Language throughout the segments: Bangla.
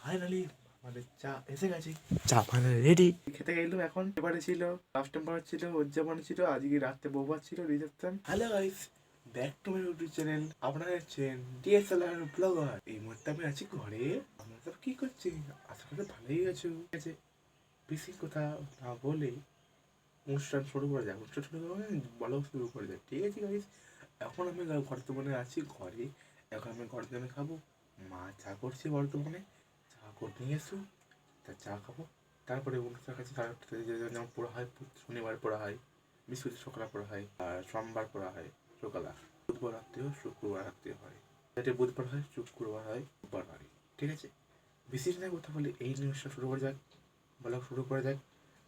ফাইনালি আমাদের চা এসে গেছে। চা ফাইনালি রেডি। খেতে গেলাম এখন। এবারে ছিল লাস্ট টাইম ছিল উদযাপন ছিল, আজকে রাত্রে বৌভাত ছিল, reception. Hello guys, back to my YouTube channel. আপনারা আছেন ডিএসএলআর ব্লগার। এই মুহূর্তে আমি আছি ঘরে। আপনারা সব কি করছেন? আশা করি ভালোই আছো। ঠিক আছে, বেশি কথা না বলে অনুষ্ঠান শুরু করা যায়। অনুষ্ঠান শুরু করা ভালো শুরু করে যায়। ঠিক আছে গাইস, এখন আমি বর্তমানে আছি ঘরে। এখন আমি ঘরে আমি খাবো। মা চা করছে বর্তমানে, চা করে নিয়ে এসো, তা চা খাবো। তারপরে অনুষ্ঠান কাছে যেমন পড়া হয়, শনিবার পড়া হয়, বৃহস্পতি সকালে পড়া হয়, আর সোমবার পড়া হয় সকালে, বুধবার রাত্রেও শুক্রবার রাত্রে হয়, যাতে বুধবার হয়, শুক্রবার হয়, রোববার হয়। ঠিক আছে, বেশি দিনের কথা বলে এই নিউজটা শুরু করা যাক, ব্লগ শুরু করা যাক।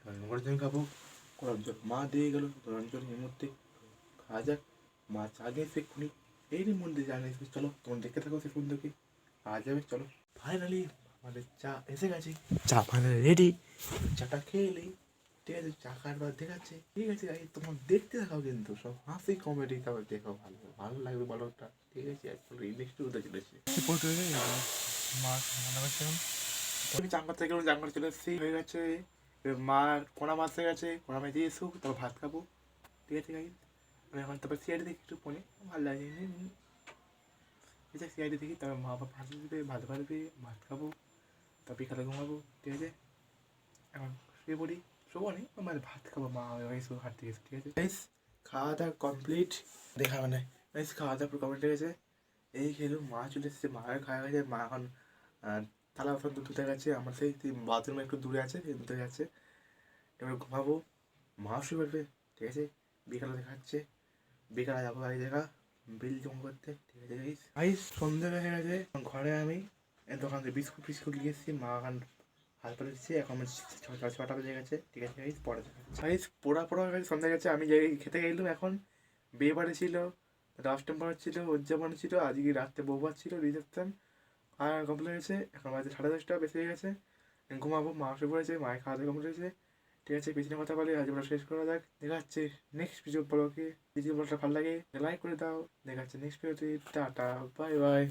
এবার গরম জল খাবো, গরম জল মা দিয়ে গেল, গরম জল এর মধ্যে খাওয়া যাক। মা চা দিয়েছে এক্ষুনি, এই মধ্যে জানিয়েছে। চলো তোমার দেখতে থাকো সে সুন্দরকে খাওয়া যাবে। চলো ফাইনালি আমাদের চা এসে গেছে। চা ফাইনালি রেডি। চাটা খেয়ে এলেই ঠিক আছে, চা খাওয়ার পর দেখাচ্ছে। ঠিক আছে গাইস, তোমার দেখতে থাকাও কিন্তু সব হাসি কমেডি, তারপর দেখো ভালো ভালো লাগবে ভালোটা। ঠিক আছে, অ্যাকচুয়ালি নেক্সট উঠে চলেছে আমি চাঙ্গা থেকে চাঙ্গা চলে এসেছি, হয়ে গেছে। এবার মার কোনা মাছ হয়ে গেছে, কোনা মাছ দিয়ে এসুক, তারপর ভাত খাবো। ঠিক আছে গাইস, আমি এখন তারপর সিআইডি দেখি একটু ফোনে, ভালো লাগে। ঠিক আছে, সিআইডি দেখি, তারপর মা বাবা ভাত দেবে, ভাত ভাজবে, ভাত খাবো, তারপর বিকালে ঘুমাবো। ঠিক আছে, এখন শুয়ে পড়ি। শোবো নি, আমার ভাত খাবো, মা এসে হাত থেকে। ঠিক আছে গাইস, খাওয়া দাওয়া কমপ্লিট। দেখা মানে গাইস, খাওয়া দাওয়া পুরো কমপ্লিট হয়ে গেছে। এই খেলো, মা চলে এসেছে, মায়ের খাওয়া গেছে। মা এখন থালা বাসন ধুতে গেছে, আমার সেই বাথরুমে একটু দূরে আছে, ধুতে গেছে। এবার ঘুমাবো, মা শুয়ে পড়বে। ঠিক আছে, বিকালে দেখা যাচ্ছে। বিকালে যাবো বাড়ি দেখা বিল জমা করতে। ঠিক আছে গাইস, গাইস সন্ধ্যে হয়ে গেছে। ঘরে আমি দোকান থেকে বিস্কুট ফিস্কুট নিয়ে এসেছি, মা এখন হাত পা দিচ্ছে। এখন ছটা বেজে গেছে। ঠিক আছে গাইস, পরে দেখা যাচ্ছে। গাইস পোড়া পোড়া হয়ে গেছে, সন্ধ্যা গেছে। আমি যাই খেতে গেলাম এখন। বিয়ে বাড়ি ছিল, লাস্ট টাইম ছিল, উদযাপন ছিল, আজকে রাত্রে বৌভাত ছিল, রিসেপশন। আর কমপ্লিট হয়েছে। এখন বাজে 10:30 বেশি হয়ে গেছে। ঘুমাবো, মা শুয়ে পড়েছে, মায়ের খাওয়া দাওয়া কমপ্লিট হয়েছে। ঠিক আছে, পিছনে কথা বলে আজ আমরা শেষ করা যাক। দেখা যাচ্ছে নেক্সট ভিডিও ব্লগে। ভিডিও ব্লগটা ভালো লাগে লাইক করে দাও। দেখা যাচ্ছে নেক্সট ভিডিওতে। Tata, bye bye.